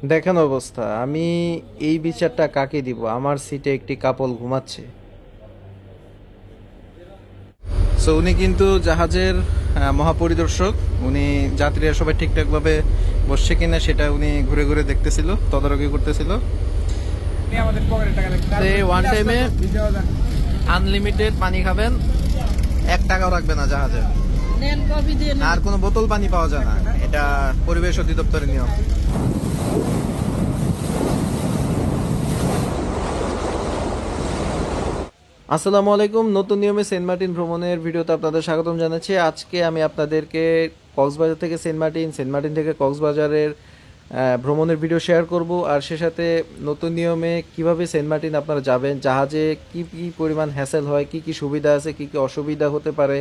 দেখেন অবস্থা, আমি এই বিচারটা কাকে দিব? আমার সিটে একটি কাপল ঘুমাচ্ছে। সো উনি কিন্তু জাহাজের মহাপরিদর্শক। উনি যাত্রীরা সবাই ঠিকঠাকভাবে বসছে কিনা সেটা উনি ঘুরে ঘুরে দেখতেছিল, তদারকি করতেছিল। ওয়ান টাইমে আনলিমিটেড পানি খাবেন, 1 টাকাও রাখবে না জাহাজে। আর কোনো বোতল পানি পাওয়া যায় না, এটা পরিবেশ অধিদপ্তরের নিয়ম। আসসালামু আলাইকুম, নতুন নিয়মে সেন্ট মার্টিন ভ্রমণের ভিডিওতে আপনাদের স্বাগতম জানাচ্ছি। আজকে আমি আপনাদেরকে কক্সবাজার থেকে সেন্ট মার্টিন, সেন্ট মার্টিন থেকে কক্সবাজারের ভ্রমণের ভিডিও শেয়ার করব। আর সে সাথে নতুন নিয়মে কিভাবে সেন্ট মার্টিন আপনারা যাবেন, জাহাজে কি কি পরিমাণ হ্যাসেল হয়, কি কি সুবিধা আছে, কি কি অসুবিধা হতে পারে,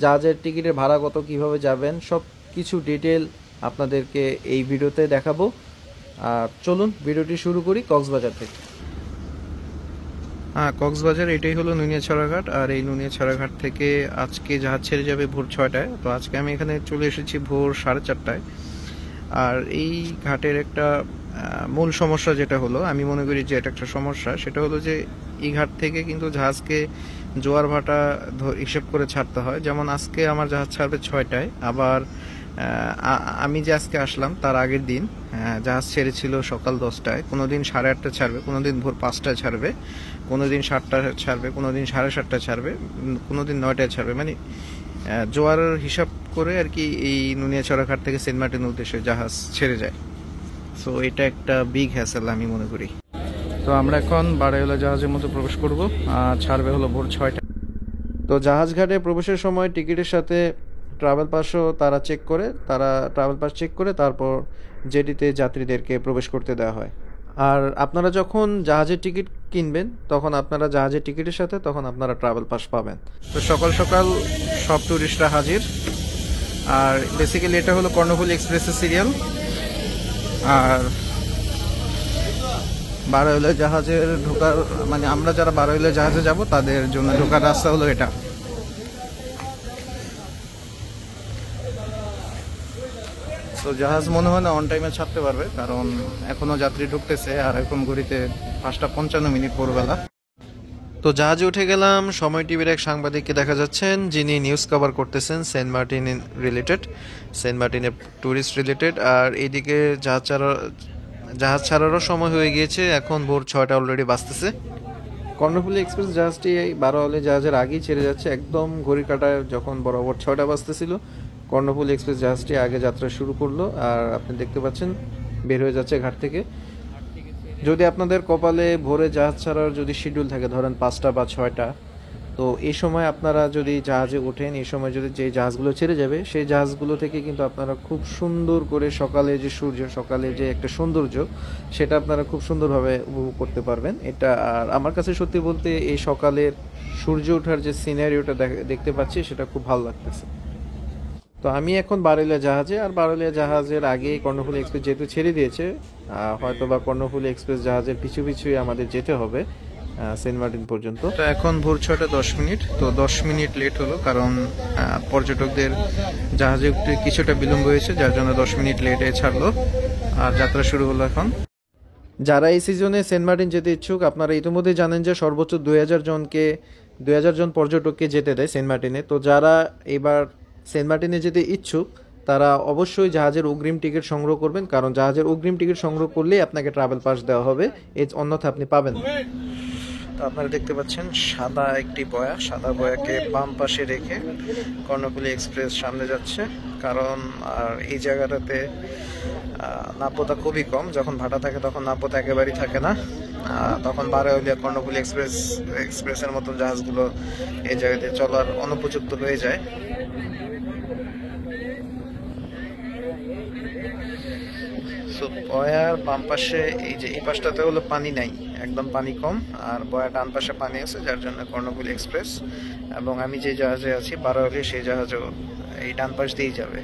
জাহাজের টিকিটের ভাড়া কত, কিভাবে যাবেন, সব কিছু ডিটেল আপনাদেরকে এই ভিডিওতে দেখাবো। আর চলুন ভিডিওটি শুরু করি কক্সবাজার থেকে। হ্যাঁ, কক্সবাজার এটাই হলো নুনিয়াছড়া ঘাট। আর এই নুনিয়াছড়া ঘাট থেকে আজকে জাহাজ ছেড়ে যাবে ভোর 6টায়। তো আজকে আমি এখানে চলে এসেছি ভোর 4:30টায়। আর এই ঘাটের একটা মূল সমস্যা যেটা হলো, আমি মনে করি যে এটা একটা সমস্যা, সেটা হলো যে এই ঘাট থেকে কিন্তু জাহাজকে জোয়ার ভাটা হিসেব করে ছাড়তে হয়। যেমন আজকে আমার জাহাজ ছাড়বে 6টায়, আবার আমি যে আজকে আসলাম তার আগের দিন জাহাজ ছেড়েছিল সকাল 10টায়। কোনোদিন 8:30 ছাড়বে, কোনোদিন ভোর 5টায় ছাড়বে, কোনোদিন 7টায় ছাড়বে, কোনোদিন 7:30টায় ছাড়বে, কোনোদিন 9টায় ছাড়বে। মানে জোয়ারের হিসাব করে আর কি এই নুনিয়াছড়া ঘাট থেকে সেন্ট মার্টিন উদ্দেশ্যে জাহাজ ছেড়ে যায়। সো এটা একটা বিগ হ্যাসেল আমি মনে করি। তো আমরা এখন বাড়াইওলা জাহাজের মধ্যে প্রবেশ করব। ছাড়বে হলো ভোর 6টায়। তো জাহাজ ঘাটে প্রবেশের সময় টিকিটের সাথে ট্রাভেল পাসও তারা চেক করে, ট্রাভেল পাস চেক করে তারপর জেটিতে যাত্রীদেরকে প্রবেশ করতে দেওয়া হয়। আর আপনারা যখন জাহাজের টিকিট কিনবেন তখন আপনারা জাহাজের টিকিটের সাথে তখন আপনারা ট্রাভেল পাস পাবেন। তো সকাল সকাল সব ট্যুরিস্টরা হাজির। আর বেসিক্যালি এটা হলো কর্ণফুলী এক্সপ্রেসের সিরিয়াল। আর বারোইলা জাহাজের ঢোকার, মানে আমরা যারা বারোইলা জাহাজে যাব তাদের জন্য ঢোকার রাস্তা হলো এটা। তো জাহাজ মনে হয় না অন টাইমে ছাড়তে পারবে, কারণ এখনো যাত্রী ঢুকতেছে। আর এখন ঘড়িতে 5:55 ভোরবেলা। তো জাহাজে উঠে গেলাম। সময় টিভির এক সাংবাদিককে দেখা যাচ্ছেন, যিনি নিউজ কভার করতেছেন সেন্ট মার্টিন রিলেটেড, সেন্ট মার্টিনের ট্যুরিস্ট রিলেটেড। আর এইদিকে জাহাজ ছাড়ারও সময় হয়ে গিয়েছে, এখন ভোর 6টা অলরেডি বাজতেছে। কর্ণফুলী এক্সপ্রেস জাহাজটি বারোয়ালি জাহাজের আগেই ছেড়ে যাচ্ছে, একদম ঘড়ি কাটায় যখন বরাবর 6টা বাজতেছিল কর্ণফুলী এক্সপ্রেস জাহাজটি আগে যাত্রা শুরু করলো। আর আপনি দেখতে পাচ্ছেন বের হয়ে যাচ্ছে ঘাট থেকে। যদি আপনাদের কপালে ভোরে জাহাজ ছাড়ার যদি শিডিউল থাকে, ধরেন 5টা বা 6টা, তো এই সময় আপনারা যদি জাহাজে ওঠেন, এই সময় যদি যে জাহাজগুলো ছেড়ে যাবে সেই জাহাজগুলো থেকে কিন্তু আপনারা খুব সুন্দর করে সকালে যে সূর্য, সকালে যে একটা সৌন্দর্য, সেটা আপনারা খুব সুন্দরভাবে উপভোগ করতে পারবেন এটা। আর আমার কাছে সত্যি বলতে এই সকালের সূর্য ওঠার যে সিনারিওটা দেখতে পাচ্ছি সেটা খুব ভালো লাগতেছে। তো আমি এখন বারেলিয়া জাহাজে। আর বারেলিয়া জাহাজের আগে কর্ণফুলী এক্সপ্রেস যেহেতু ছেড়ে দিয়েছে, হয়তো বা কর্ণফুলী এক্সপ্রেস জাহাজের পিছু পিছুই আমাদের যেতে হবে সেন্ট মার্টিন পর্যন্ত। তো এখন ভোর 6:10। তো 10 মিনিট লেট হলো, কারণ পর্যটকদের জাহাজে উঠতে কিছুটা বিলম্ব হয়েছে, যার জন্য 10 মিনিট লেটে ছাড়লো। আর যাত্রা শুরু হলো এখন। যারা এই সিজনে সেন্ট মার্টিন যেতে ইচ্ছুক, আপনারা ইতিমধ্যে জানেন যে সর্বোচ্চ 2000 জন পর্যটককে যেতে দেয় সেন্ট মার্টিনে। তো যারা এবার সেন্ট মার্টিনে যেতে ইচ্ছুক তারা অবশ্যই জাহাজের অগ্রিম টিকিট সংগ্রহ করবেন, কারণ জাহাজের অগ্রিম টিকিট সংগ্রহ করলেই আপনাকে ট্রাভেল পাস দেওয়া হবে, অন্যথা আপনি পাবেন না। তো আপনারা দেখতে পাচ্ছেন সাদা একটি বয়া, সাদা বয়াকে বাম পাশে রেখে কর্ণফুলী এক্সপ্রেস সামনে যাচ্ছে। কারণ আর এই জায়গাটাতে নাব্যতা খুবই কম, যখন ভাটা থাকে তখন নাব্যতা একেবারেই থাকে না। তখন বারোয়ালিয়া কর্ণফুলী এক্সপ্রেসের মতন জাহাজগুলো এই জায়গাতে চলার অনুপযুক্ত হয়ে যায়। বয়ার বাম পাশে এই যে এই পাশটাতে হলো পানি নাই, একদম পানি কম। আর বয়ার ডান পাশে পানি আছে, যার জন্য কর্ণফুলী এক্সপ্রেস এবং আমি যে জাহাজে আছি বারোয়ালি, সেই জাহাজও এই ডান পাশ দিয়েই যাবে।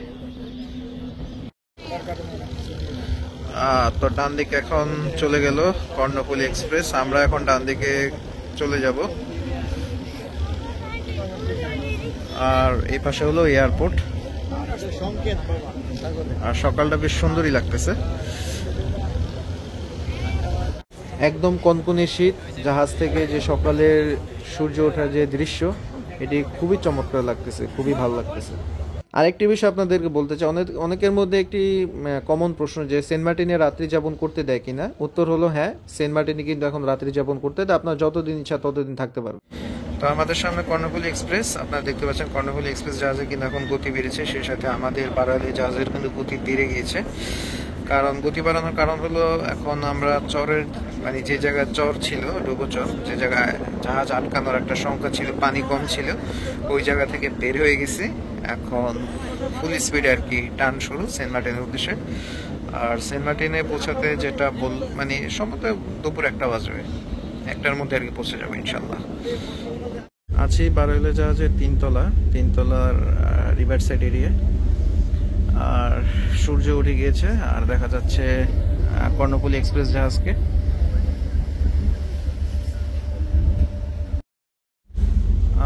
তো ডান দিকে এখন চলে গেল কর্ণফুলী এক্সপ্রেস, আমরা এখন ডান দিকে চলে যাব। আর এই পাশে হলো এয়ারপোর্ট। আর সকালটা বেশ সুন্দরই লাগতেছে। একদম কনকনে শীত, জাহাজ থেকে যে সকালের সূর্য ওঠার যে দৃশ্য, এটি খুবই চমৎকার লাগতেছে, খুবই ভালো লাগতেছে। আরেকটি বিষয় আপনাদেরকে বলতে চাই, অনেকের মধ্যে একটি কমন প্রশ্ন যে সেন্ট মার্টিনে রাত্রি যাপন করতে দেয় কিনা। উত্তর হলো হ্যাঁ, সেন্ট মার্টিনে কিন্তু এখন রাত্রি যাপন করতে দেয়, আপনার যতদিন ইচ্ছা ততদিন থাকতে পারবেন। তো আমাদের সামনে কর্ণফুলী এক্সপ্রেস, আপনারা দেখতে পাচ্ছেন কর্ণফুলী এক্সপ্রেস জাহাজে কিন্তু এখন গতি বেড়েছে, সেই সাথে আমাদের বারালি জাহাজের কিন্তু গতি বেড়ে গিয়েছে। কারণ গতি বাড়ানোর কারণ হলো এখন আমরা চরের মানে যে জায়গায় চর ছিল, ডুবো চর, যে জায়গায় জাহাজ আটকানোর একটা সংখ্যা ছিল, পানি কম ছিল, ওই জায়গা থেকে বের হয়ে গেছি। এখন ফুল স্পিডে আর কি টান শুরু সেন্ট মার্টিনের উদ্দেশ্যে। আর সেন্ট মার্টিনে পৌঁছাতে যেটা মানে সম্ভবত দুপুর 1টা বাজবে, 1টার মধ্যে আর কি পৌঁছে যাবো ইনশাল্লাহ। আছি বারাইলে জাহাজের তিনতলার রিভার সাইড এরিয়া। আর সূর্য উঠে গিয়েছে আর দেখা যাচ্ছে কর্ণফুলী এক্সপ্রেস জাহাজকে।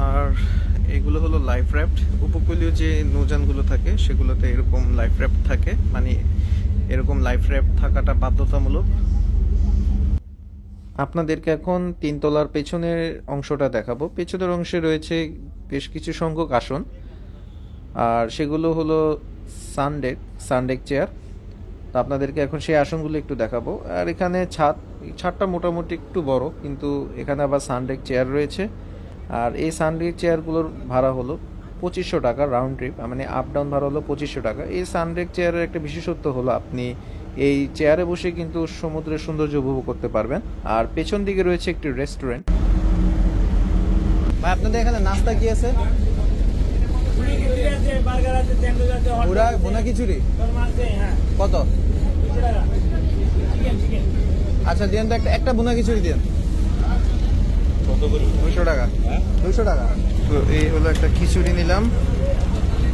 আর এগুলো হলো লাইফ র্যাফট। উপকূলীয় যে নৌযানগুলো থাকে সেগুলোতে এরকম লাইফ র্যাফট থাকে, মানে এরকম লাইফ র্যাফট থাকাটা বাধ্যতামূলক। আপনাদেরকে এখন তিনতলার পেছনের অংশটা দেখাবো। পেছনের অংশে রয়েছে বেশ কিছু সংখ্যক আসন, আর সেগুলো হলো সানডেক চেয়ার। তো আপনাদেরকে এখন সেই আসনগুলো একটু দেখাবো। আর এখানে ছাদটা মোটামুটি একটু বড়, কিন্তু এখানে আবার সানডেক চেয়ার রয়েছে। আর এই সানডেক চেয়ারগুলোর ভাড়া হলো 2500 টাকা রাউন্ড ট্রিপ, মানে আপ ডাউন ভাড়া হলো 2500 টাকা। এই সানডেক চেয়ারের একটা বিশেষত্ব হলো আপনি এই চেয়ারে বসে কিন্তু সমুদ্রের সৌন্দর্য উপভোগ করতে পারবেন। আর পেছন দিকে রয়েছে একটি রেস্টুরেন্ট। ভাই আপনাদের এখানে নাস্তা কি আছে? বোনা খিচুড়ি কত? আচ্ছা দিন তো একটা বোনা খিচুড়ি দিন। 200 টাকা। 200 টাকা। তো এই হলো একটা খিচুড়ি নিলাম,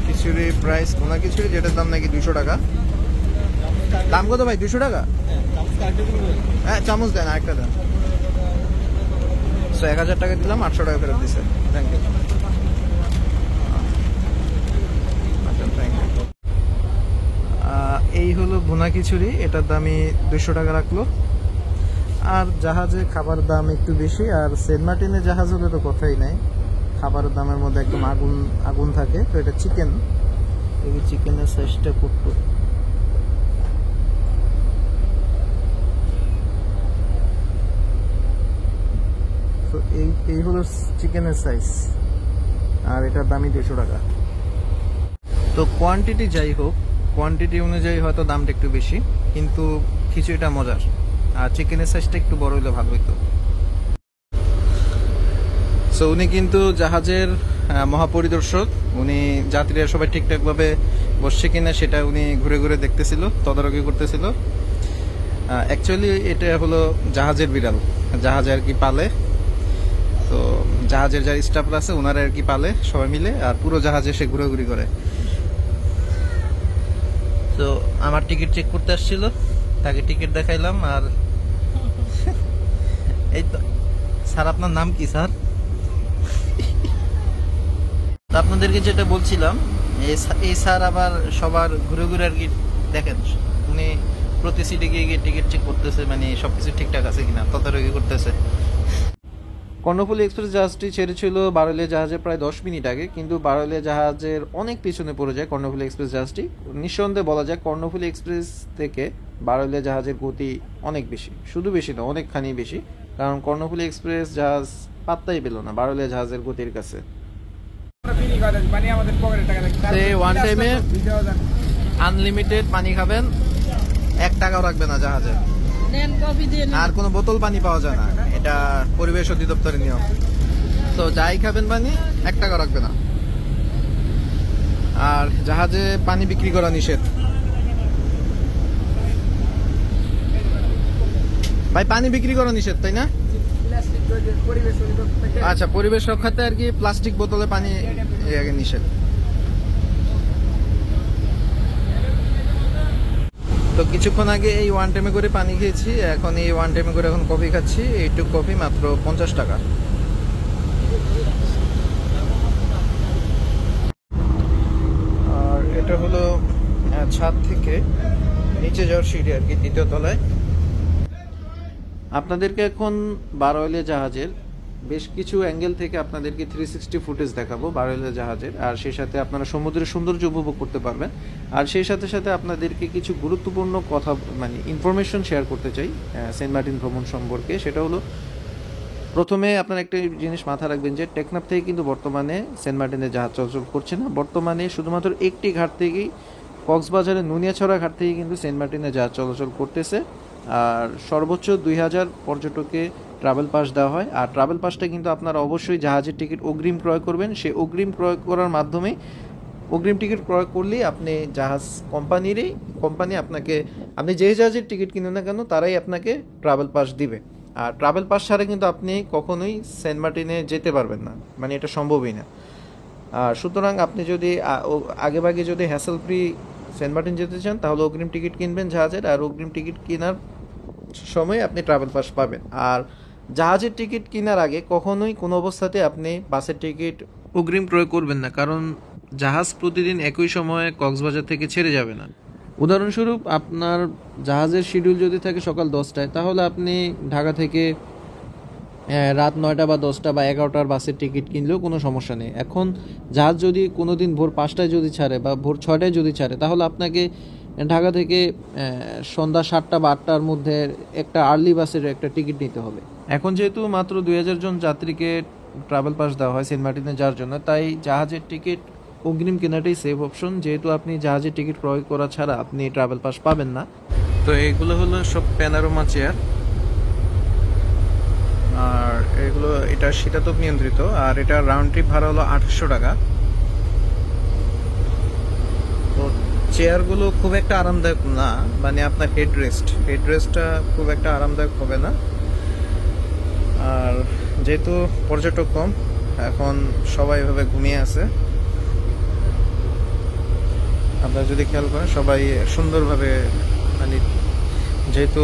খিচুড়ি প্রাইস, বোনা খিচুড়ি যেটার দাম নাকি 200 টাকা। দাম কত ভাই? 200 টাকা? হ্যাঁ চামচ দেন, আরেকটা দেন। 1000 টাকা দিলাম, 800 টাকা ফেরত দিছে। Thank you. এই হলো ভুনা খিচুড়ি, এটার দামই 200 টাকা রাখলো। আর জাহাজে খাবার দাম একটু বেশি, আর সেন্ট মার্টিনে জাহাজ হলে তো কথাই নাই, খাবারের দামের মধ্যে একদম আগুন থাকে। তো এটা চিকেন, এই চিকেনের সাইজটা করতো। তো এই হলো চিকেনের সাইজ, আর এটার দামই 200 টাকা। তো কোয়ান্টিটি যাই হোক, কোয়ান্টিটি অনুযায়ী হয়তো দামটা একটু বেশি, কিন্তু খিচুড়িটা মজার। আর চিকেনের সাইজটা একটু বড় হলে ভালো হইতো। সো উনি কিন্তু জাহাজের মহাপরিদর্শক, উনি যাত্রীরা সবাই ঠিকঠাকভাবে বসছে কিনা সেটা উনি ঘুরে ঘুরে দেখতেছিল, তদারকি করতেছিল। অ্যাকচুয়ালি এটা হলো জাহাজের বিড়াল, জাহাজে আর কি পালে। তো জাহাজের যারা স্টাফরা আছে ওনারা আর কি পালে সবাই মিলে, আর পুরো জাহাজে সে ঘুরাঘুরি করে। তো আমার টিকিট চেক করতে আসছিল, তাকে টিকিট দেখাইলাম। আর এই তো স্যার, আপনার নাম কি স্যার? আপনাদেরকে যেটা বলছিলাম, এই স্যার আবার সবার ঘুরে ঘুরে আর কি দেখেন, উনি প্রতি সিটে গিয়ে গিয়ে টিকিট চেক করতেছে, মানে সবকিছু ঠিকঠাক আছে কিনা তদারকি করতেছে। কর্ণফুলী এক্সপ্রেস জাহাজটি ছেড়েছিল বারালিয়া জাহাজে প্রায় 10 মিনিট আগে, কিন্তু বারালিয়া জাহাজের অনেক পিছনে পড়ে যায় কর্ণফুলী এক্সপ্রেস জাহাজটি। নিঃসন্দেহে বলা যায় কর্ণফুলী এক্সপ্রেস থেকে বারালিয়া জাহাজের গতি অনেক বেশি, শুধু বেশি না অনেকখানি বেশি। কারণ কর্ণফুলী এক্সপ্রেস জাহাজ পাত্তাই পেল না বারালিয়া জাহাজের গতির কাছে। ওয়ান টাইমে আনলিমিটেড পানি খাবেন, 1 টাকাও রাখবে না জাহাজে। আর কোনো বোতল পানি পাওয়া যায় না, এটা পরিবেশ অধিদপ্তরের নিয়ম। তো যাই খাবেন পানি 1 টাকা রাখবে না। আর জাহাজে পানি বিক্রি করা নিষেধ। ভাই পানি বিক্রি করা নিষেধ, তাই না? আচ্ছা, পরিবেশ রক্ষাতে আর কি প্লাস্টিক বোতলে পানি নিষেধ। তো কিছুক্ষণ আগে এই ওয়ান টাইমে করে পানি খেয়েছি, এখন এই ওয়ান টাইমে করে এখন কফি খাচ্ছি। এইটুক কফি মাত্র 50 টাকা। আর এটা হলো ছাদ থেকে নিচে যাওয়ার সিঁড়ি আর কি, 2য় তলায়। আপনাদেরকে এখন বারোয়ালিয়া জাহাজের বেশ কিছু অ্যাঙ্গেল থেকে আপনাদেরকে 360 ফুটেজ দেখাবো বারোয়ালিয়া জাহাজের, আর সেই সাথে আপনারা সমুদ্রের সৌন্দর্য উপভোগ করতে পারবেন। আর সেই সাথে সাথে আপনাদেরকে কিছু গুরুত্বপূর্ণ কথা মানে ইনফরমেশন শেয়ার করতে চাই সেন্ট মার্টিন ভ্রমণ সম্পর্কে। সেটা হলো, প্রথমে আপনারা একটা জিনিস মাথায় রাখবেন যে টেকনাফ থেকে কিন্তু বর্তমানে সেন্ট মার্টিনে জাহাজ চলাচল করছে না। বর্তমানে শুধুমাত্র একটি ঘাট থেকেই, কক্সবাজারের নুনিয়াছড়া ঘাট থেকে কিন্তু সেন্ট মার্টিনে জাহাজ চলাচল করতেছে। আর সর্বোচ্চ 2000 পর্যটককে ট্রাভেল পাস দেওয়া হয়। আর ট্রাভেল পাসটা কিন্তু আপনারা অবশ্যই জাহাজের টিকিট অগ্রিম ক্রয় করবেন। সেই অগ্রিম ক্রয় করার মাধ্যমে, অগ্রিম টিকিট ক্রয় করলেই আপনি জাহাজ কোম্পানি আপনাকে, আপনি যে জাহাজের টিকিট কিনুন না কেন তারাই আপনাকে ট্রাভেল পাস দিবে। আর ট্রাভেল পাস ছাড়া কিন্তু আপনি কখনোই সেন্ট মার্টিনে যেতে পারবেন না, মানে এটা সম্ভবই না। আর সুতরাং আপনি যদি আগেভাগে যদি হ্যাসেল ফ্রি সেন্ট মার্টিন যেতে চান তাহলে অগ্রিম টিকিট কিনবেন জাহাজের, আর অগ্রিম টিকিট কেনার সময় আপনি ট্রাভেল পাস পাবেন। আর জাহাজের টিকিট কেনার আগে কখনোই কোনো অবস্থাতে আপনি বাসের টিকিট অগ্রিম ক্রয় করবেন না, কারণ জাহাজ প্রতিদিন একই সময়ে কক্সবাজার থেকে ছেড়ে যাবে না। উদাহরণস্বরূপ, আপনার জাহাজের শিডিউল যদি থাকে সকাল 10টায়, তাহলে আপনি ঢাকা থেকে রাত 9টা বা 10টা বা 11টার বাসের টিকিট কিনলেও কোনো সমস্যা নেই। এখন জাহাজ যদি কোনো দিন ভোর 5টায় যদি ছাড়ে বা ভোর 6টায় যদি ছাড়ে, তাহলে আপনাকে ঢাকা থেকে সন্ধ্যা 7টা বা 8টার মধ্যে একটা আর্লি বাসের একটা টিকিট নিতে হবে। এখন যেহেতু মাত্র 2000 জন যাত্রীকে ট্রাভেল পাস দেওয়া হয় সেন্ট মার্টিনে যাওয়ার জন্য, তাই জাহাজের টিকিট অগ্রিম কেনাটাই সেফ অপশন, যেহেতু আপনি জাহাজের টিকিট ক্রয় করা ছাড়া আপনি ট্রাভেল পাস পাবেন না। তো এগুলো হলো সব প্যানোরামা চেয়ার, আর এগুলো, এটা শীতাতপ নিয়ন্ত্রিত, আর এটা রাউন্ড ট্রিপ ভাড়া হলো 2800 টাকা। তো চেয়ারগুলো খুব একটা আরামদায়ক না, মানে আপনার হেডরেস্টটা খুব একটা আরামদায়ক হবে না। আর যেহেতু পর্যটক কম, এখন সবাই এভাবে ঘুমিয়ে আছে। আপনারা যদি খেয়াল করেন সবাই সুন্দরভাবে, মানে যেহেতু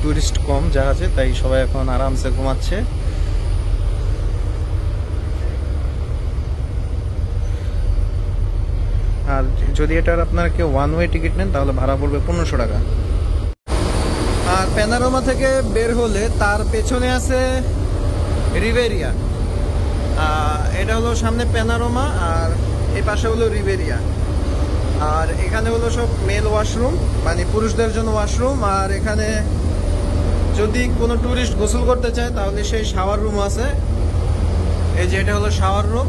টুরিস্ট কম জাহাজে, তাই সবাই এখন আরামসে ঘুমাচ্ছে। আর যদি এটার আপনারা কেউ ওয়ান ওয়ে টিকিট নেন তাহলে ভাড়া পড়বে 1500 টাকা। আর প্যানোরামা থেকে বের হলে তার পেছনে আছে রিভেরিয়া। এটা হলো সামনে প্যানোরামা, আর এই পাশে হলো রিভেরিয়া। আর এখানে হলো সব মেল ওয়াশরুম, মানে পুরুষদের জন্য ওয়াশরুম। আর এখানে যদি কোনো ট্যুরিস্ট গোসল করতে চায় তাহলে সেই শাওয়ার রুম আছে, এই যে এটা হলো শাওয়ার রুম।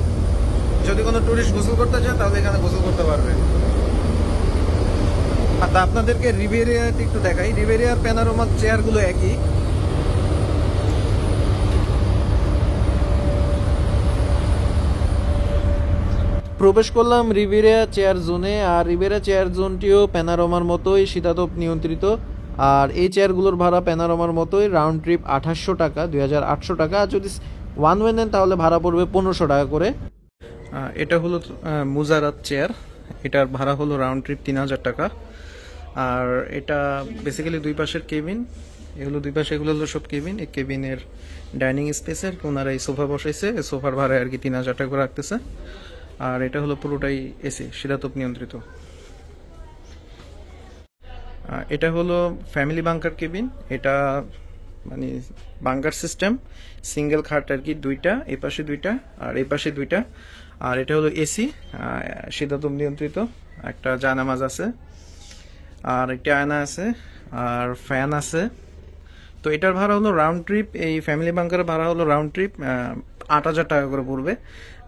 যদি কোনো ট্যুরিস্ট গোসল করতে চায় তাহলে এখানে গোসল করতে পারবে। আর আপনাদেরকে রিভেরিয়াটি একটু দেখাই। রিভেরিয়ার প্যানোরামার চেয়ারগুলো একই। প্রবেশ করলাম রিভেরিয়া চেয়ার জোনে, আর রিভেরিয়া চেয়ার জোনটিও প্যানোরামার মতোই শীতাতপ নিয়ন্ত্রিত। আর এই চেয়ারগুলোর ভাড়া প্যানোরামার মতোই রাউন্ড ট্রিপ 2800 টাকা, 2800 টাকা। আর যদি ওয়ান ওয়ে নেন তাহলে ভাড়া পড়বে 1500 টাকা করে। এটা হলো মুজারাত চেয়ার, এটার ভাড়া হলো রাউন্ড ট্রিপ 3000 টাকা। আর এটা বেসিক্যালি দুই পাশের কেবিন, এগুলো দুই পাশে, এগুলো হলো সব কেবিন। এই কেবিনের ডাইনিং স্পেসের ওনারা এই সোফা বসাইছে, এই সোফার ভাড়া আর কি 3000 টাকা করে রাখতেছে। আর এটা হলো পুরোটাই এসি, শীতাতপ নিয়ন্ত্রিত। এটা হলো ফ্যামিলি বাংকার কেবিন। এটা মানে বাংকার সিস্টেম, সিঙ্গেল খাট আর কি, দুইটা, এই পাশে দুইটা আর এই পাশে দুইটা। আর এটা হলো এসি, শীতাতপ নিয়ন্ত্রিত। একটা জানামাজ আছে, আর একটা আয়না আছে, আর ফ্যান আছে। তো এটার ভাড়া হলো রাউন্ড ট্রিপ, এই ফ্যামিলি বাংকারের ভাড়া হলো রাউন্ড ট্রিপ 8000 টাকা করে পড়বে।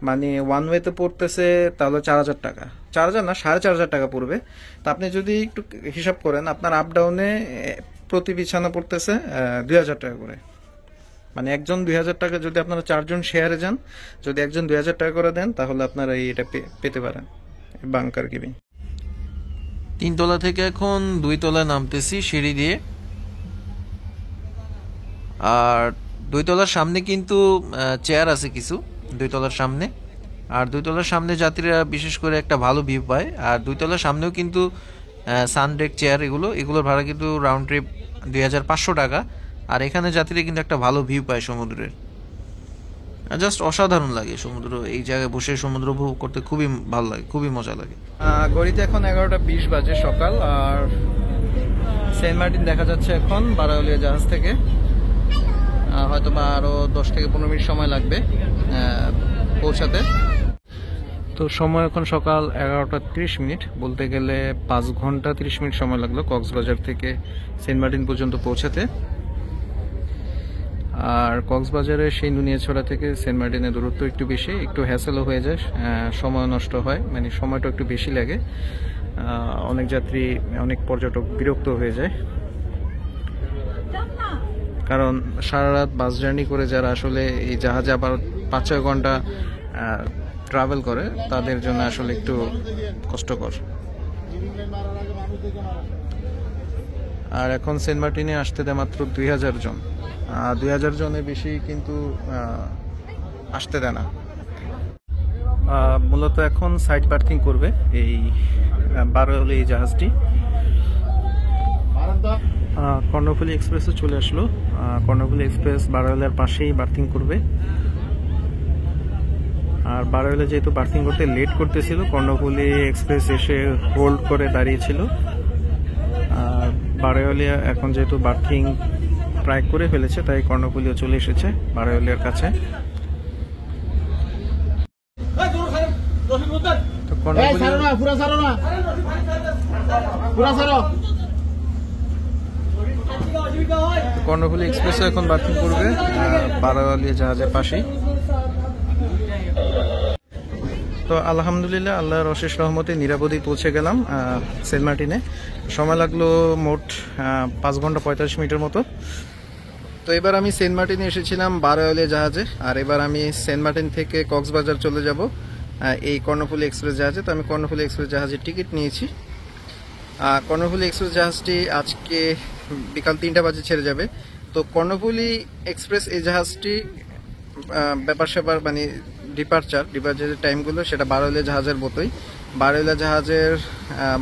মানে ওয়ান ওয়েতে পড়তেছে তাহলে 4000 টাকা, 4000 না 4500 টাকা পড়বে। তা আপনি যদি একটু হিসাব করেন, আপনার আপ ডাউনে প্রতি বিছানা পড়তেছে 2000 টাকা করে। মানে একজন 2000 টাকা, যদি আপনারা 4 জন শেয়ারে যান, যদি একজন 2000 টাকা করে দেন তাহলে আপনারা এটা পেতে পারেন বাংকার কেবিন। 3 তলা থেকে এখন 2 তলায় নামতেছি সিঁড়ি দিয়ে। আর 2 তলার সামনে কিন্তু চেয়ার আছে কিছু, 2 তলার সামনে। আর 2 তলার সামনে যাত্রীরা বিশেষ করে একটা ভালো ভিউ পায়। আর 2 তলার সামনেও কিন্তু সানডেক চেয়ার, এগুলোর ভাড়া কিন্তু রাউন্ড ট্রিপ 2500 টাকা। আর এখানে যাত্রীরা কিন্তু একটা ভালো ভিউ পায় সমুদ্রের, জাস্ট অসাধারণ লাগে সমুদ্র। এই জায়গায় বসে সমুদ্র উপভোগ করতে খুবই ভালো লাগে, খুবই মজা লাগে। ঘড়িতে এখন 11টা 20 বাজে সকাল। আর সেন্ট মার্টিন দেখা যাচ্ছে এখন বারাউলিয়া জাহাজ থেকে। হয়তো বা আরো 10 থেকে 15 মিনিট সময় লাগবে পৌঁছাতে। তো সময় এখন সকাল 11টা 30 মিনিট, বলতে গেলে 5 ঘন্টা 30 মিনিট সময় লাগলো কক্সবাজার থেকে সেন্ট মার্টিন পর্যন্ত পৌঁছাতে। আর কক্সবাজারের সেই নুনিয়াছড়া থেকে সেন্ট মার্টিনের দূরত্ব একটু বেশি, একটু হ্যাসেলও হয়ে যায়, সময় নষ্ট হয়, মানে সময়টা একটু বেশি লাগে। অনেক যাত্রী, অনেক পর্যটক বিরক্ত হয়ে যায়, কারণ সারা রাত বাস জার্নি করে যারা আসলে এই জাহাজে আবার 5-6 ঘন্টা ট্রাভেল করে, তাদের জন্য আসলে একটু কষ্টকর। আর এখন সেন্ট মার্টিনে আসতে দেয় মাত্র 2000 জন। 2000 জনের বেশি কিন্তু আসতে দেয় না। মূলত এখন সাইড পার্কিং করবে এই বারাউলি এই জাহাজটি। কর্ণফুলী এক্সপ্রেসও চলে আসলো। কর্ণফুলী এক্সপ্রেস বারাউলিয়ার পাশেই বার্থিং করবে। আর বারাউলিয়া যেহেতু বার্থিং করতে লেট করতেছিল, কর্ণফুলী এক্সপ্রেস এসে হোল্ড করে দাঁড়িয়েছিল। আর বারাউলিয়া এখন যেহেতু বার্থিং প্রায় করে ফেলেছে, তাই কর্ণফুলীও চলে এসেছে বারাউলিয়ার কাছে। কর্ণফুলী এক্সপ্রেস এখন বার্থিং করবে বারাউলিয়া জাহাজের পাশেই। তো আলহামদুলিল্লাহ, আল্লাহর অশেষ রহমতে নিরাপদেই পৌঁছে গেলাম সেন্ট মার্টিনে। সময় লাগলো মোট 5 ঘন্টা 45 মিনিটের মতো। তো এবার আমি সেন্ট মার্টিনে এসেছিলাম বারাউলিয়া জাহাজে, আর এবার আমি সেন্ট মার্টিন থেকে কক্সবাজার চলে যাব এই কর্ণফুলী এক্সপ্রেস জাহাজে। তো আমি কর্ণফুলী এক্সপ্রেস জাহাজের টিকিট নিয়েছি। কর্ণফুলী এক্সপ্রেস জাহাজটি আজকে বিকাল 3টা বাজে ছেড়ে যাবে। তো কর্ণফুলী এক্সপ্রেস এই জাহাজটি ব্যাপার স্যাপার মানে ডিপারচারের টাইমগুলো সেটা বারাউলিয়া জাহাজের মতোই, বারাউলিয়া জাহাজের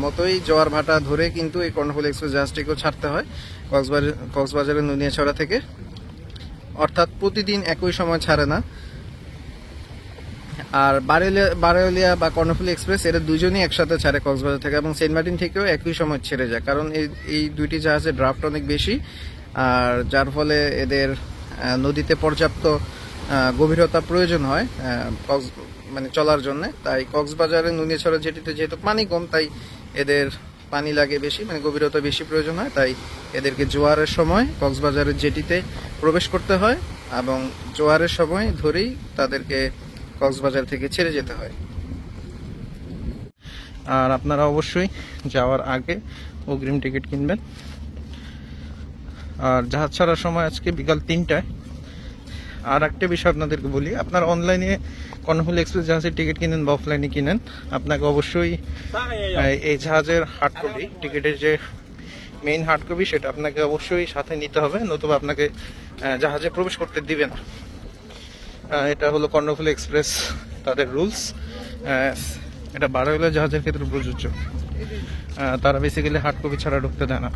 মতোই জোয়ার ভাটা ধরে কিন্তু এই কর্ণফুলী এক্সপ্রেস জাহাজটিকেও ছাড়তে হয় কক্সবাজারের নুনিয়াছড়া থেকে। অর্থাৎ প্রতিদিন একই সময় ছাড়ে না। আর বারাউলিয়া বা কর্ণফুলী এক্সপ্রেস এরা দুজনই একসাথে ছাড়ে কক্সবাজার থেকে, এবং সেন্ট মার্টিন থেকেও একই সময় ছেড়ে যায়, কারণ এই দুইটি জাহাজের ড্রাফট অনেক বেশি। আর যার ফলে এদের নদীতে পর্যাপ্ত গভীরতা প্রয়োজন হয় মানে চলার জন্য। তাই কক্সবাজারের নুনিয়াছড়া জেটিতে যেহেতু পানি কম, তাই এদের পানি লাগে বেশি, মানে গভীরতা বেশি প্রয়োজন হয়। তাই এদেরকে জোয়ারের সময় কক্সবাজারের জেটিতে প্রবেশ করতে হয়, এবং জোয়ারের সময় ধরেই তাদেরকে কক্সবাজার থেকে ছেড়ে যেতে হয়। আর আপনারা অবশ্যই যাওয়ার আগে অগ্রিম টিকিট কিনবেন। আর জাহাজ ছাড়ার সময় আজকে বিকাল 3টায়। আর একটা বিষয় আপনাদেরকে বলি, আপনারা অনলাইনে কর্ণফুলী এক্সপ্রেস জাহাজের টিকিট কিনেন বা অফলাইনে কিনেন, আপনাকে অবশ্যই এই জাহাজের হার্ড কপি, টিকিটের যে মেইন হার্ড কপি, সেটা আপনাকে অবশ্যই সাথে নিতে হবে, নতুবা আপনাকে জাহাজে প্রবেশ করতে দিবে না। এটা হলো কর্ণফুলী এক্সপ্রেস তাদের রুলস। এটা বারাউলিয়া জাহাজের ক্ষেত্রে প্রযোজ্য। তারা বেসিক্যালি হার্ড কপি ছাড়া ঢুকতে দেয় না।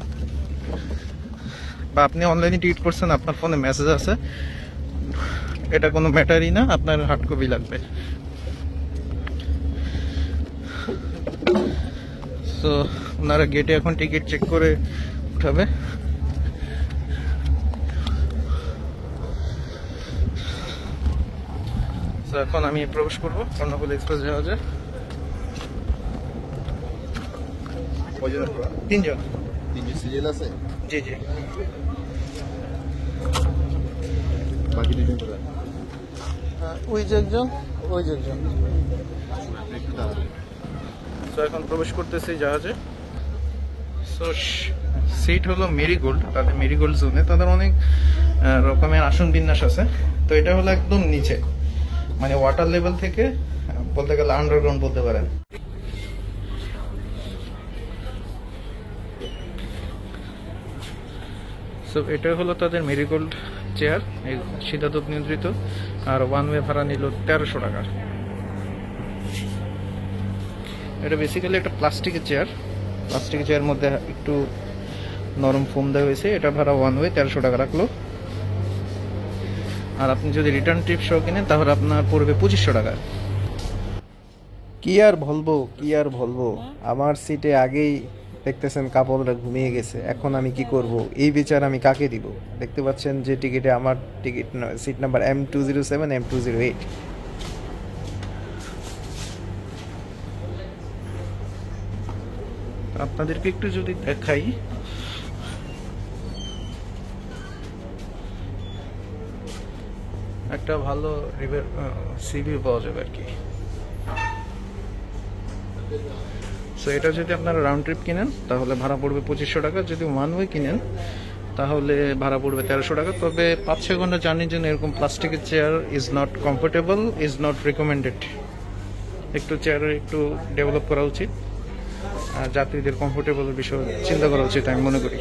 বা আপনি অনলাইনে টিকিট করছেন, আপনার ফোনে মেসেজ আছে, এটা কোনো ম্যাটারই না, আপনার হার্ড কপি লাগবে। সো ওনারা গেটে এখন টিকিট চেক করে উঠাবে। এখন আমি প্রবেশ করবো কর্ণফুলী এক্সপ্রেস জাহাজে। 3 জন সিরিয়াল আছে? জি জি। বাকি 2 জন ওই যে একজন, ওই যে একজন। তো এখন প্রবেশ করতেছি জাহাজে। সো সিট হলো মেরিগোল্ড, তাদের মেরিগোল্ড জোনে তাদের অনেক রকমের আসন বিন্যাস আছে। তো এটা হলো একদম নিচে, মানে ওয়াটার লেভেল থেকে বলতে গেলে আন্ডারগ্রাউন্ড বলতে পারেন। সো এটা হলো তাদের মেরিগোল্ড চেয়ার, শীতাতপ নিয়ন্ত্রিত। আর ওয়ান ওয়ে ভাড়া নিল 1300 টাকা। এটা বেসিক্যালি একটা প্লাস্টিকের চেয়ার মধ্যে একটু নরম ফোম দেওয়া হয়েছে। এটা ভাড়া ওয়ান ওয়ে 1300 টাকা রাখলো। আর আপনি যদি রিটার্ন ট্রিপ সহ কিনেন তাহলে আপনার পড়বে 2500 টাকা। কি আর বলবো, আমার সিটে আগেই দেখতেছেন কাপড়রা ঘুমিয়ে গেছে। এখন আমি কি করব, এই বিচার আমি কাকে দিব? দেখতে পাচ্ছেন যে টিকিটে আমার ticket seat number M207 M208। আপনাদেরকে একটু যদি দেখাই, একটা ভালো সিভিউ পাওয়া যাবে আর কি। সো এটা যদি আপনারা রাউন্ড ট্রিপ কিনেন তাহলে ভাড়া পড়বে 2500 টাকা, যদি ওয়ান ওয়ে কিনেন তাহলে ভাড়া পড়বে 1300 টাকা। তবে 5-6 ঘন্টা জার্নির জন্য এরকম প্লাস্টিকের chair is not comfortable, is not recommended. একটু চেয়ারের একটু ডেভেলপ করা উচিত, আর যাত্রীদের কমফোর্টেবলের বিষয় চিন্তা করা উচিত আমি মনে করি।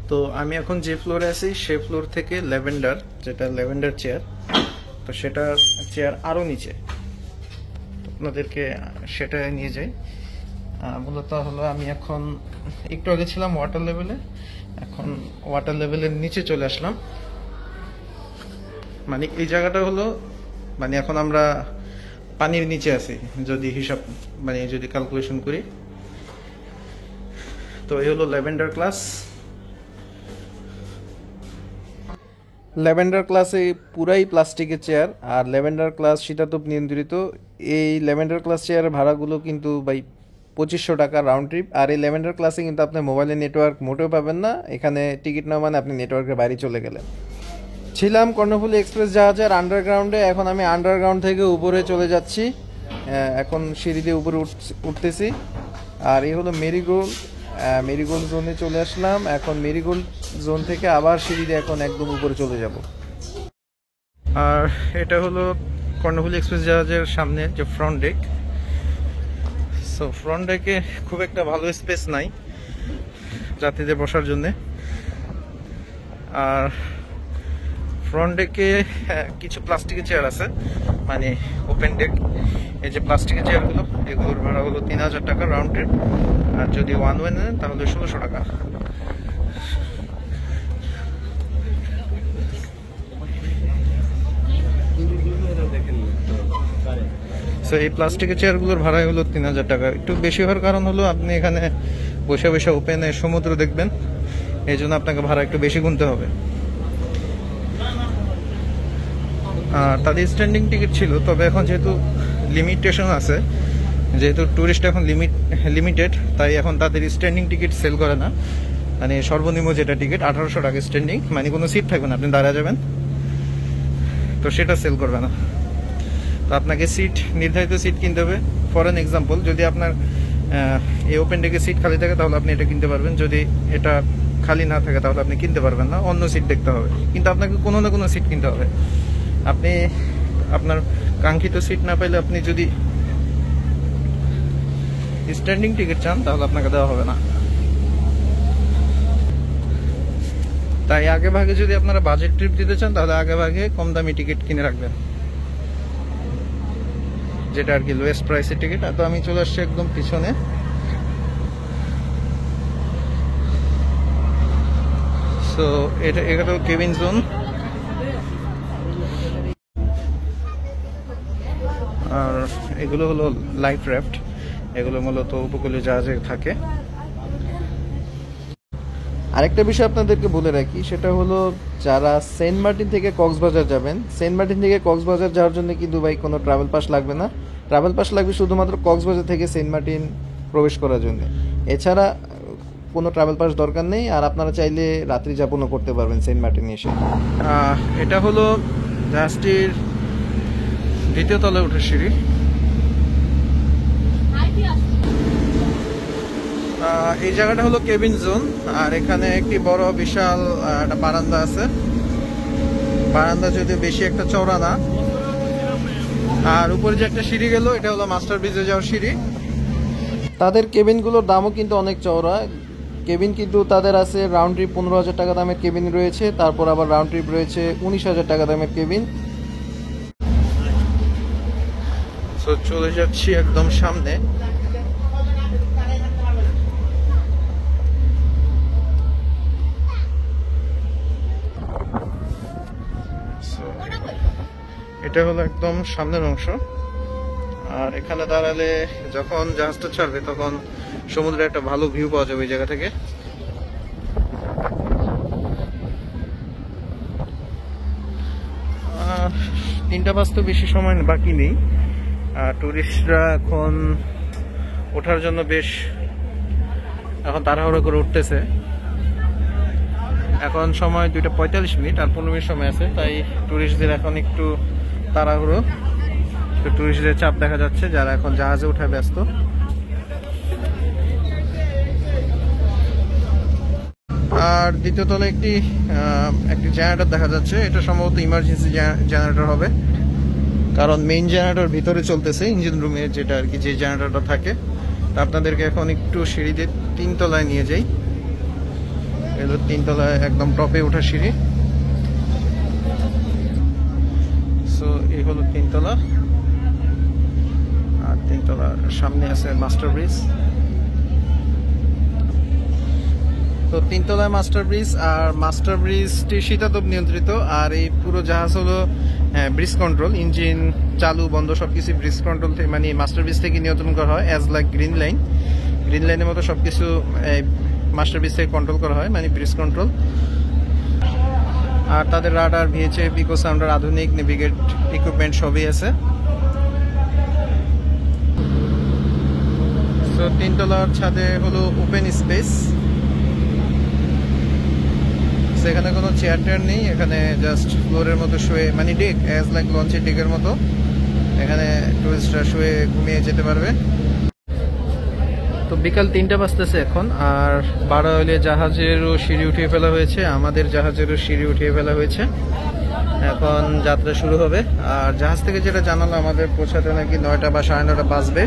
তো আমি এখন যে ফ্লোরে আছি সে ফ্লোর থেকে ল্যাভেন্ডার, যেটা ল্যাভেন্ডার চেয়ার, তো সেটা চেয়ার আরও নিচে, আপনাদেরকে সেটা নিয়ে যাই। মূলত হলো আমি এখন একটু আগে ছিলাম ওয়াটার লেভেলে, এখন ওয়াটার লেভেলের নিচে চলে আসলাম। মানে এই জায়গাটা হলো, মানে এখন আমরা পানির নিচে আছি যদি হিসাব, মানে যদি ক্যালকুলেশন করি। তো এই হলো ল্যাভেন্ডার ক্লাস। ল্যাভেন্ডার ক্লাসে পুরাই প্লাস্টিকের চেয়ার, আর ল্যাভেন্ডার ক্লাস শীতাতপ নিয়ন্ত্রিত। এই ল্যাভেন্ডার ক্লাস চেয়ারের ভাড়াগুলো কিন্তু 2500 টাকা রাউন্ড ট্রিপ। আর এই ল্যাভেন্ডার ক্লাসে কিন্তু আপনি মোবাইলে নেটওয়ার্ক মোটেও পাবেন না, এখানে টিকিট না মানে আপনি নেটওয়ার্কের বাইরে চলে গেলেন। ছিলাম কর্ণফুলী এক্সপ্রেস জাহাজের আন্ডারগ্রাউন্ডে, এখন আমি আন্ডারগ্রাউন্ড থেকে উপরে চলে যাচ্ছি। এখন সিঁড়ি দিয়ে উপরে উঠতেছি। আর এই হলো মেরিগোল্ড, মেরিগোল্ড জোনে চলে আসলাম। এখন মেরিগোল্ড জোন থেকে আবার সিঁড়ি দিয়ে এখন একদম উপরে চলে যাব। আর এটা হলো কর্ণফুলী এক্সপ্রেস জাহাজের সামনে যে ফ্রন্ট ডেক। সো ফ্রন্ট ডেকে খুব একটা ভালো স্পেস নাই যাত্রীদের বসার জন্যে। আর ফ্রন্ট ডেকে কিছু প্লাস্টিকের চেয়ার আছে, মানে ওপেন ডেক। এই যে প্লাস্টিকের চেয়ারগুলো, এগুলোর ভাড়া হলো 3000 টাকা রাউন্ড ট্রিপ। আর যদি ওয়ান ওয়ে নেন তাহলে 1600 টাকা। সো এই প্লাস্টিকের চেয়ারগুলোর ভাড়া হলো 3000 টাকা। একটু বেশি হওয়ার কারণ হলো আপনি এখানে বসে বসে ওপেনে সমুদ্র দেখবেন, এই জন্য আপনাকে ভাড়া একটু বেশি গুনতে হবে। তাদের স্ট্যান্ডিং টিকিট ছিল, তবে এখন যেহেতু লিমিটেশন আছে, যেহেতু ট্যুরিস্ট এখন লিমিটেড, তাই এখন তাদের স্ট্যান্ডিং টিকিট সেল করে না। মানে সর্বনিম্ন যেটা টিকিট 1800 টাকা স্ট্যান্ডিং, মানে কোনো সিট থাকবে না, আপনি দাঁড়া যাবেন, তো সেটা সেল করবে না। তো আপনাকে সিট, নির্ধারিত সিট কিনতে হবে। ফর অ্যান এক্সাম্পল, যদি আপনার এই ওপেন ডেকে সিট খালি থাকে তাহলে আপনি এটা কিনতে পারবেন, যদি এটা খালি না থাকে তাহলে আপনি কিনতে পারবেন না, অন্য সিট দেখতে হবে। কিন্তু আপনাকে কোনো না কোনো সিট কিনতে হবে। আপনি আপনার কাঙ্ক্ষিত সিট না পাইলে আপনি যদি স্ট্যান্ডিং টিকিট চান তাহলে আপনাকে দেওয়া হবে না। তাই আগে ভাগে যদি আপনারা বাজেট ট্রিপ দিতে চান তাহলে আগে ভাগে কম দামি টিকিট কিনে রাখবেন, যেটা আর কি লোয়েস্ট প্রাইসের টিকিট। তো আমি চলে আসছি একদম পিছনে। সো এটা হলো কেবিন জোন। আর এগুলো হলো লাইফ র্যাফট, এগুলো মূলত উপকূলীয় জাহাজে থাকে। আরেকটা বিষয় আপনাদেরকে বলে রাখি, সেটা হলো যারা সেন্ট মার্টিন থেকে কক্সবাজার যাবেন, সেন্ট মার্টিন থেকে কক্সবাজার যাওয়ার জন্য কিন্তু ভাই কোনো ট্রাভেল পাস লাগবে না। ট্রাভেল পাস লাগবে শুধুমাত্র কক্সবাজার থেকে সেন্ট মার্টিন প্রবেশ করার জন্য, এছাড়া কোনো ট্রাভেল পাস দরকার নেই। আর আপনারা চাইলে রাত্রি যাপনও করতে পারবেন সেন্ট মার্টিনে এসে। এটা হলো জাহাজটির দ্বিতীয় তলায় ওঠার সিঁড়ি। এই জায়গাটা হলো কেবিন জোন, আর এখানে একটি বড় বিশাল একটা বারান্দা আছে। বারান্দা যদি বেশি একটা চওড়া না। আর উপরে যে একটা সিঁড়ি গেল, এটা হলো মাস্টার ব্রিজে যাওয়ার সিঁড়ি। তাদের কেবিনগুলোর দামও কিন্তু অনেক চওড়া। কেবিন কিন্তু তাদের আছে রাউন্ড ট্রিপ 15,000 টাকা দামের কেবিন রয়েছে, তারপর আবার রাউন্ড ট্রিপ রয়েছে 19,000 টাকা দামের কেবিন। তো চলে যাচ্ছি একদম সামনে। এটা হলো একদম সামনের অংশ। আর এখানে দাঁড়ালে যখন জাহাজটা ছাড়বে তখন সমুদ্রের একটা ভালো ভিউ পাওয়া যাবে এই জায়গা থেকে। আর 3টা বাজতে বেশি সময় বাকি নেই। আর টুরিস্টরা এখন ওঠার জন্য বেশ এখন তাড়াহুড়ো করে উঠতেছে। এখন সময় 2:45 আর 15 মিনিট সময় আছে, তাই টুরিস্টদের এখন একটু তাড়াহুড়ো, টুরিস্টদের চাপ দেখা যাচ্ছে যারা এখন জাহাজে উঠায় ব্যস্ত। আর দ্বিতীয় তলে একটি জেনারেটর দেখা যাচ্ছে, এটা সম্ভবত ইমার্জেন্সি জেনারেটর হবে, কারণ মেইন জেনারেটর ভিতরে চলতেছে ইঞ্জিন রুমে, যেটা আর কি যে জেনারেটরটা থাকে। তা আপনাদেরকে এখন একটু সিঁড়ি দিয়ে 3 তলায় নিয়ে যাই। এগুলো 3 তলায় একদম টপে ওঠা সিঁড়ি। সো এই হলো 3 তলা, আর 3 তলার সামনে আছে মাস্টার ব্রিজ। তো 3 তলায় মাস্টার ব্রিজ, আর মাস্টার ব্রিজটি শীতাতপ নিয়ন্ত্রিত। আর এই পুরো জাহাজ হলো ব্রিজ কন্ট্রোল, ইঞ্জিন চালু বন্ধ সবকিছু ব্রিজ কন্ট্রোল থেকে, মানে মাস্টার ব্রিজ থেকে নিয়ন্ত্রণ করা হয়। অ্যাজ লাইক গ্রিন লাইনের মতো সবকিছু মাস্টার ব্রিজ থেকে কন্ট্রোল করা হয়, মানে ব্রিজ কন্ট্রোল। আর তাদের রাডার, ভিএচএফ, ইকো সাউন্ডার, আধুনিক নেভিগেট ইকুইপমেন্ট সবই আছে। তো 3 তলার ছাদে হলো ওপেন স্পেস, সেখানে কোনো চেয়ার টেয়ার নেই, এখানে জাস্ট ফ্লোরের মতো শুয়ে, মানে ডেক অ্যাজ লাইক লঞ্চের ডেকের মতো, এখানে টুরিস্টরা শুয়ে ঘুমিয়ে যেতে পারবে। তো বিকাল 3টা বাজতেছে এখন, আর বাড়াওয়ালিয়া জাহাজেরও সিঁড়ি উঠিয়ে ফেলা হয়েছে, আমাদের জাহাজেরও সিঁড়ি উঠিয়ে ফেলা হয়েছে। এখন যাত্রা শুরু হবে। আর জাহাজ থেকে যেটা জানালো, আমাদের পৌঁছাতে নাকি 9টা বা 9:30 বাজবে।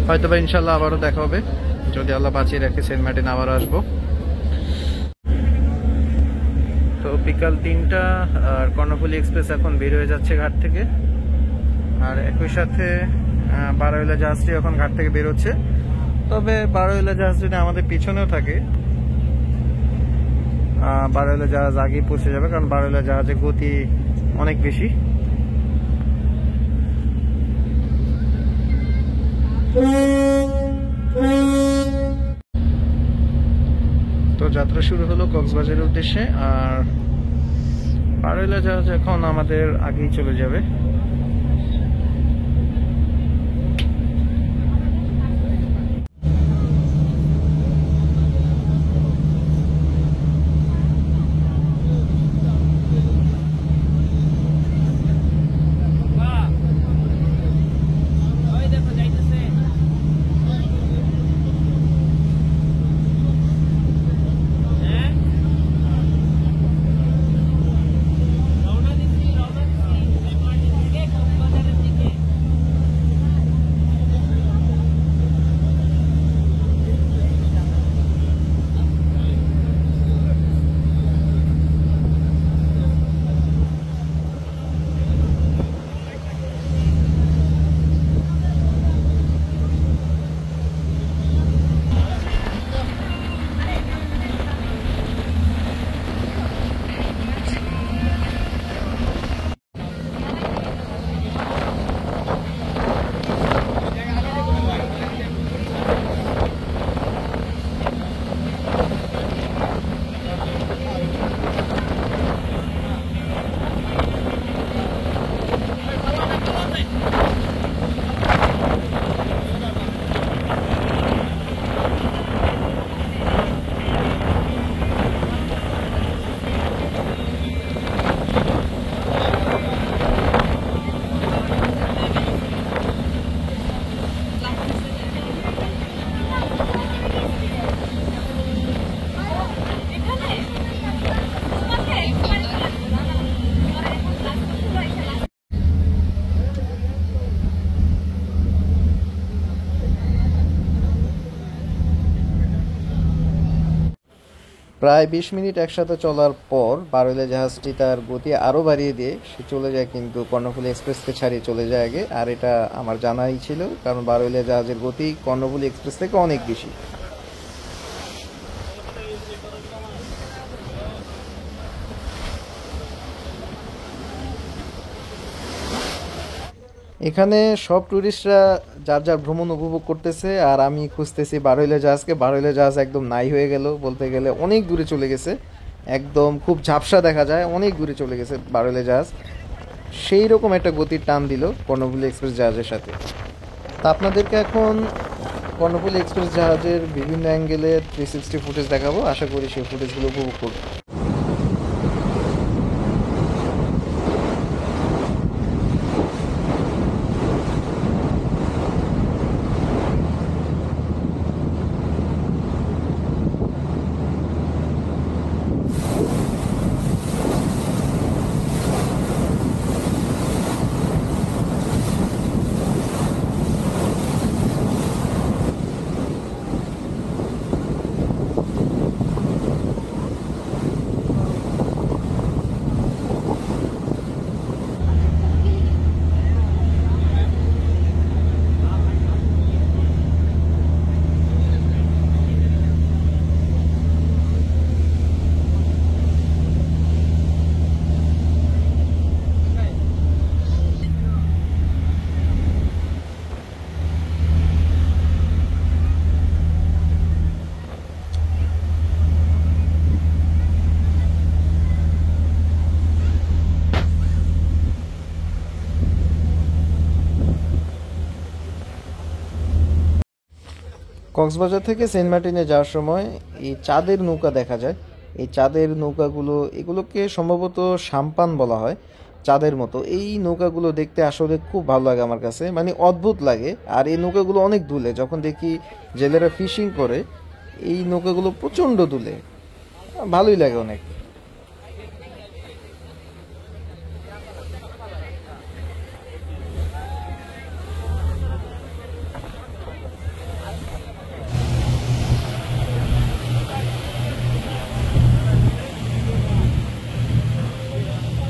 হয়তো বা ইনশাল্লাহ আবারও দেখা হবে, যদি আল্লাহ বাঁচিয়ে রাখে সেন্ট মার্টিন আবারও আসবো। তো বিকাল 3টা, আর কর্ণফুলী এক্সপ্রেস এখন বের হয়ে যাচ্ছে ঘাট থেকে। আর একই সাথে বারোইলা জাহাজটি এখন ঘাট থেকে বের হচ্ছে। তবে বারোইলা জাহাজ যদি আমাদের পিছনেও থাকে, বারোইলা জাহাজ আগেই পৌঁছে যাবে, কারণ বারোইলা জাহাজের গতি অনেক বেশি। তো যাত্রা শুরু হলো কক্সবাজারের উদ্দেশ্যে। আর বারোইলা জাহাজ এখন আমাদের আগেই চলে যাবে। প্রায় 20 মিনিট একসাথে চলার পর বারোইলা জাহাজটি তার গতি আরও বাড়িয়ে দিয়ে সে চলে যায়, কিন্তু কর্ণফুলী এক্সপ্রেসকে ছাড়িয়ে চলে যায় আগে। আর এটা আমার জানাই ছিল, কারণ বারোইলা জাহাজের গতি কর্ণফুলী এক্সপ্রেস থেকে অনেক বেশি। এখানে সব ট্যুরিস্টরা যার যার ভ্রমণ উপভোগ করতেছে, আর আমি খুঁজতেছি বারৈলে জাহাজকে। বারৈলে জাহাজ একদম নাই হয়ে গেল বলতে গেলে, অনেক দূরে চলে গেছে, একদম খুব ঝাপসা দেখা যায়, অনেক দূরে চলে গেছে বারৈলে জাহাজ। সেই রকম একটা গতির টান দিল কর্ণফুলী এক্সপ্রেস জাহাজের সাথে। তা আপনাদেরকে এখন কর্ণফুলী এক্সপ্রেস জাহাজের বিভিন্ন অ্যাঙ্গেলে 360 ফুটেজ দেখাবো, আশা করি সেই ফুটেজগুলো উপভোগ করবো। কক্সবাজার থেকে সেন্ট মার্টিনে যাওয়ার সময় এই চাঁদের নৌকা দেখা যায়। এই চাঁদের নৌকাগুলো, এগুলোকে সম্ভবত সাম্পান বলা হয়, চাঁদের মতো। এই নৌকাগুলো দেখতে আসলে খুব ভালো লাগে আমার কাছে, মানে অদ্ভুত লাগে। আর এই নৌকাগুলো অনেক দুলে, যখন দেখি জেলেরা ফিশিং করে এই নৌকাগুলো প্রচণ্ড দুলে, ভালোই লাগে অনেক।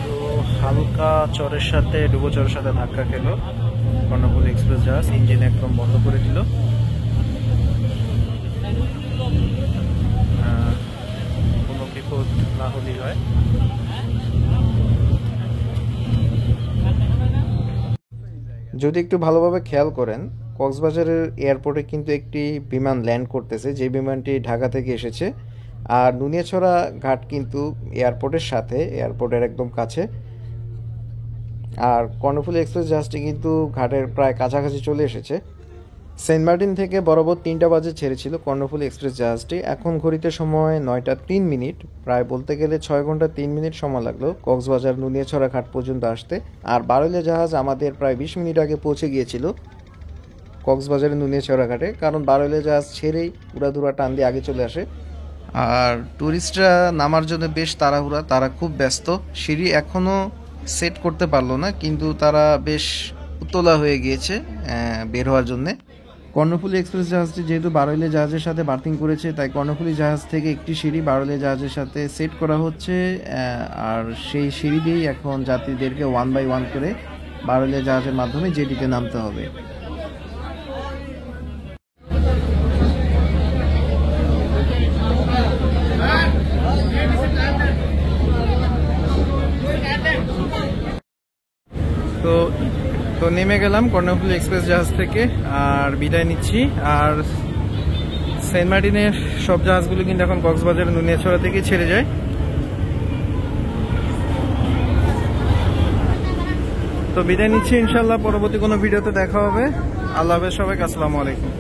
তো হালকা চরের সাথে, ডুবো চরের সাথে ধাক্কা খেলো কর্ণফুলী এক্সপ্রেস জাহাজ, ইঞ্জিন একদম বন্ধ করে দিল। কোনো বিপদ না হলেই হয়। যদি একটু ভালোভাবে খেয়াল করেন, কক্সবাজারের এয়ারপোর্টে কিন্তু একটি বিমান ল্যান্ড করতেছে, যে বিমানটি ঢাকা থেকে এসেছে। আর নুনিয়াছড়া ঘাট কিন্তু এয়ারপোর্টের সাথে, এয়ারপোর্টের একদম কাছে। আর কর্ণফুলী এক্সপ্রেস জাহাজটি কিন্তু ঘাটের প্রায় কাছাকাছি চলে এসেছে। সেন্ট মার্টিন থেকে বরাবর 3টা বাজে ছেড়েছিল কর্ণফুলী এক্সপ্রেস জাহাজটি। এখন ঘড়িতে সময় 9টা 3 মিনিট, প্রায় বলতে গেলে 6 ঘন্টা 3 মিনিট সময় লাগলো কক্সবাজার নুনিয়াছড়া ঘাট পর্যন্ত আসতে। আর বারৈলে জাহাজ আমাদের প্রায় 20 মিনিট আগে পৌঁছে গিয়েছিল কক্সবাজারের নুনিয়াছড়া ঘাটে, কারণ বারৈলে জাহাজ ছেড়েই উড়াধুরা টান দিয়ে আগে চলে আসে। আর ট্যুরিস্টরা নামার জন্য বেশ তাড়াহুড়া, তারা খুব ব্যস্ত। সিঁড়ি এখনও সেট করতে পারলো না, কিন্তু তারা বেশ উতলা হয়ে গিয়েছে বের হওয়ার জন্যে। কর্ণফুলী এক্সপ্রেস জাহাজটি যেহেতু বারৈলে জাহাজের সাথে বার্থিং করেছে, তাই কর্ণফুলী জাহাজ থেকে একটি সিঁড়ি বারৈলে জাহাজের সাথে সেট করা হচ্ছে। আর সেই সিঁড়ি দিয়েই এখন যাত্রীদেরকে 1 বাই 1 করে বারৈলে জাহাজের মাধ্যমে জেটিতে নামতে হবে। তো তো নেমে গেলাম কর্ণফুলী এক্সপ্রেস জাহাজ থেকে, আর বিদায় নিচ্ছি। আর সেন্ট মার্টিনের সব জাহাজগুলো কিন্তু এখন কক্সবাজারের নুনিয়াছড়া থেকে ছেড়ে যায়। তো বিদায় নিচ্ছি, ইনশাল্লাহ পরবর্তী কোনো ভিডিওতে দেখা হবে। আল্লাহ হাফেজ সবাইকে, আসসালামু আলাইকুম।